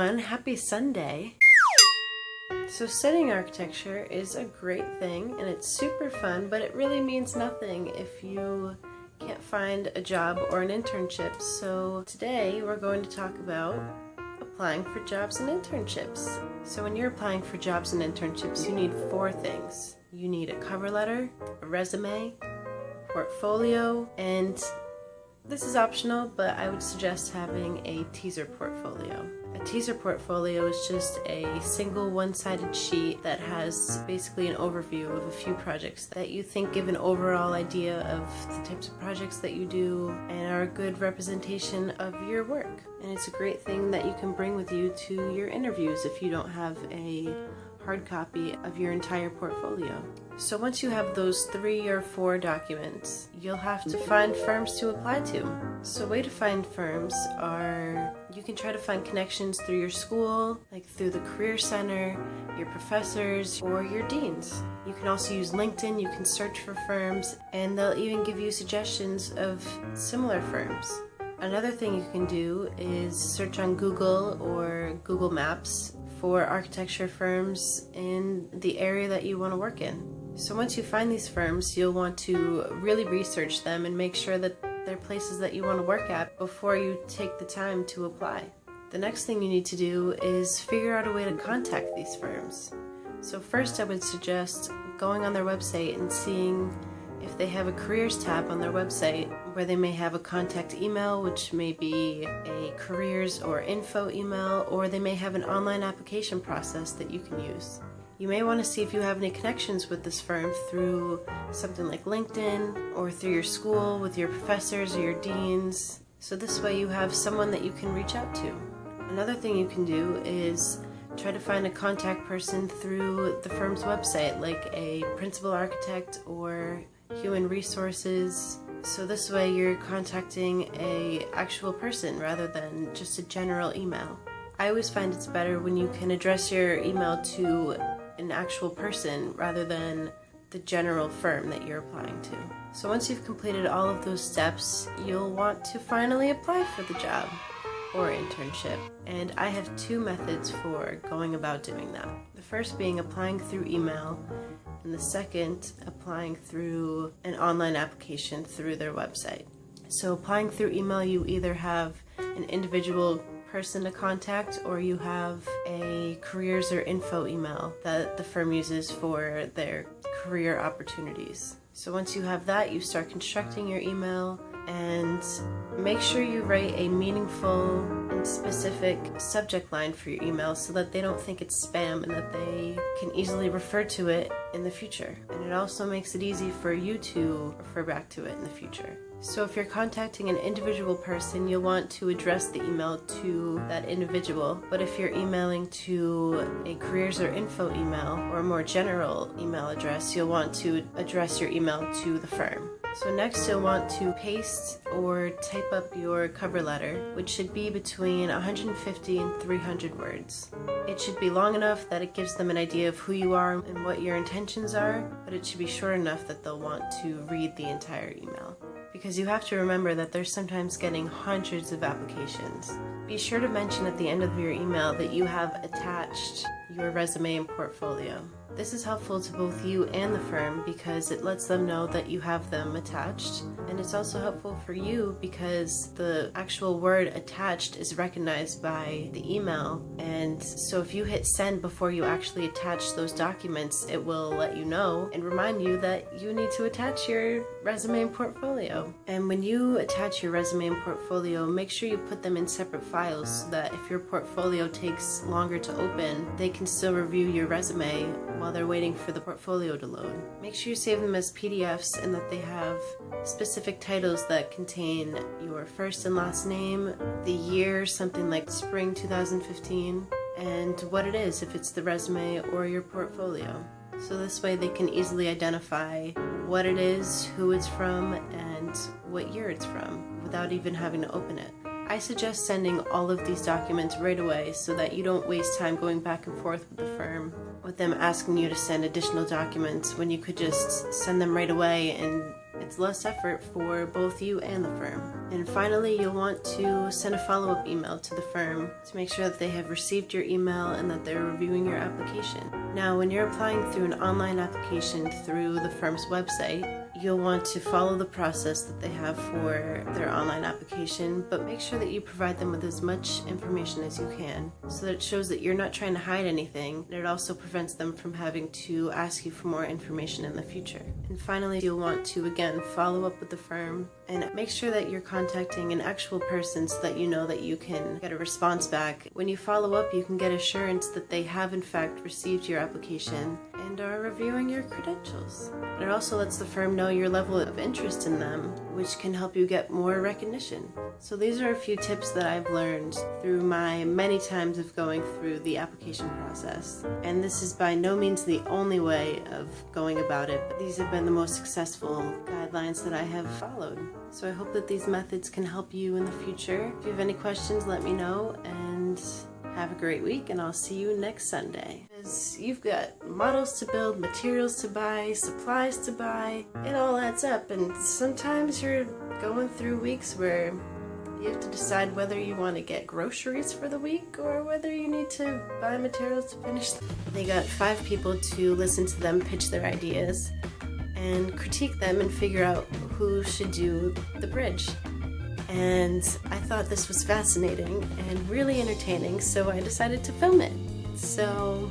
everyone, happy Sunday. So studying architecture is a great thing and it's super fun, but it really means nothing if you can't find a job or an internship. So today we're going to talk about applying for jobs and internships. So when you're applying for jobs and internships, you need 4 things. You need a cover letter, a resume, portfolio, and this is optional, but I would suggest having a teaser portfolio. A teaser portfolio is just a single one-sided sheet that has basically an overview of a few projects that you think give an overall idea of the types of projects that you do and are a good representation of your work. And it's a great thing that you can bring with you to your interviews if you don't have a hard copy of your entire portfolio. So once you have those 3 or 4 documents, you'll have to find firms to apply to. So a way to find firms are, you can try to find connections through your school, like through the Career Center, your professors, or your deans. You can also use LinkedIn, you can search for firms, and they'll even give you suggestions of similar firms. Another thing you can do is search on Google or Google Maps for architecture firms in the area that you want to work in. So once you find these firms, you'll want to really research them and make sure that they're places that you want to work at before you take the time to apply. The next thing you need to do is figure out a way to contact these firms. So first I would suggest going on their website and seeing if they have a careers tab on their website where they may have a contact email, which may be a careers or info email, or they may have an online application process that you can use. You may want to see if you have any connections with this firm through something like LinkedIn or through your school with your professors or your deans. So this way you have someone that you can reach out to. Another thing you can do is try to find a contact person through the firm's website, like a principal architect or human resources. So this way you're contacting an actual person rather than just a general email. I always find it's better when you can address your email to an actual person rather than the general firm that you're applying to. So once you've completed all of those steps, you'll want to finally apply for the job or internship. And I have 2 methods for going about doing that. The first being applying through email, and the second applying through an online application through their website. So applying through email, you either have an individual person to contact or you have a careers or info email that the firm uses for their career opportunities. So once you have that, you start constructing your email and make sure you write a meaningful and specific subject line for your email so that they don't think it's spam and that they can easily refer to it in the future. And it also makes it easy for you to refer back to it in the future. So if you're contacting an individual person, you'll want to address the email to that individual. But if you're emailing to a careers or info email or a more general email address, you'll want to address your email to the firm. So next you'll want to paste or type up your cover letter, which should be between 150 and 300 words. It should be long enough that it gives them an idea of who you are and what your intentions are, but it should be short enough that they'll want to read the entire email. Because you have to remember that they're sometimes getting hundreds of applications. Be sure to mention at the end of your email that you have attached your resume and portfolio. This is helpful to both you and the firm because it lets them know that you have them attached, and it's also helpful for you because the actual word attached is recognized by the email, and so if you hit send before you actually attach those documents, it will let you know and remind you that you need to attach your resume and portfolio. And when you attach your resume and portfolio, make sure you put them in separate files so that if your portfolio takes longer to open, they can still review your resume while they're waiting for the portfolio to load. Make sure you save them as PDFs and that they have specific titles that contain your first and last name, the year, something like spring 2015, and what it is, if it's the resume or your portfolio. So this way they can easily identify what it is, who it's from, and what year it's from without even having to open it. I suggest sending all of these documents right away so that you don't waste time going back and forth with the firm, with them asking you to send additional documents when you could just send them right away and It's less effort for both you and the firm. And finally, you'll want to send a follow-up email to the firm to make sure that they have received your email and that they're reviewing your application. Now, when you're applying through an online application through the firm's website, you'll want to follow the process that they have for their online application, but make sure that you provide them with as much information as you can so that it shows that you're not trying to hide anything, and it also prevents them from having to ask you for more information in the future. And finally, you'll want to again follow up with the firm and make sure that you're contacting an actual person so that you know that you can get a response back. When you follow up, you can get assurance that they have in fact received your application and are reviewing your credentials. It also lets the firm know your level of interest in them, which can help you get more recognition. So these are a few tips that I've learned through my many times of going through the application process. And this is by no means the only way of going about it, but these have been the most successful guidelines that I have followed. So I hope that these methods can help you in the future. If you have any questions, let me know, and have a great week, and I'll see you next Sunday. As you've got models to build, materials to buy, supplies to buy, it all adds up, and sometimes you're going through weeks where you have to decide whether you want to get groceries for the week or whether you need to buy materials to finish them. They got 5 people to listen to them pitch their ideas and critique them and figure out who should do the bridge. And I thought this was fascinating and really entertaining, so I decided to film it. So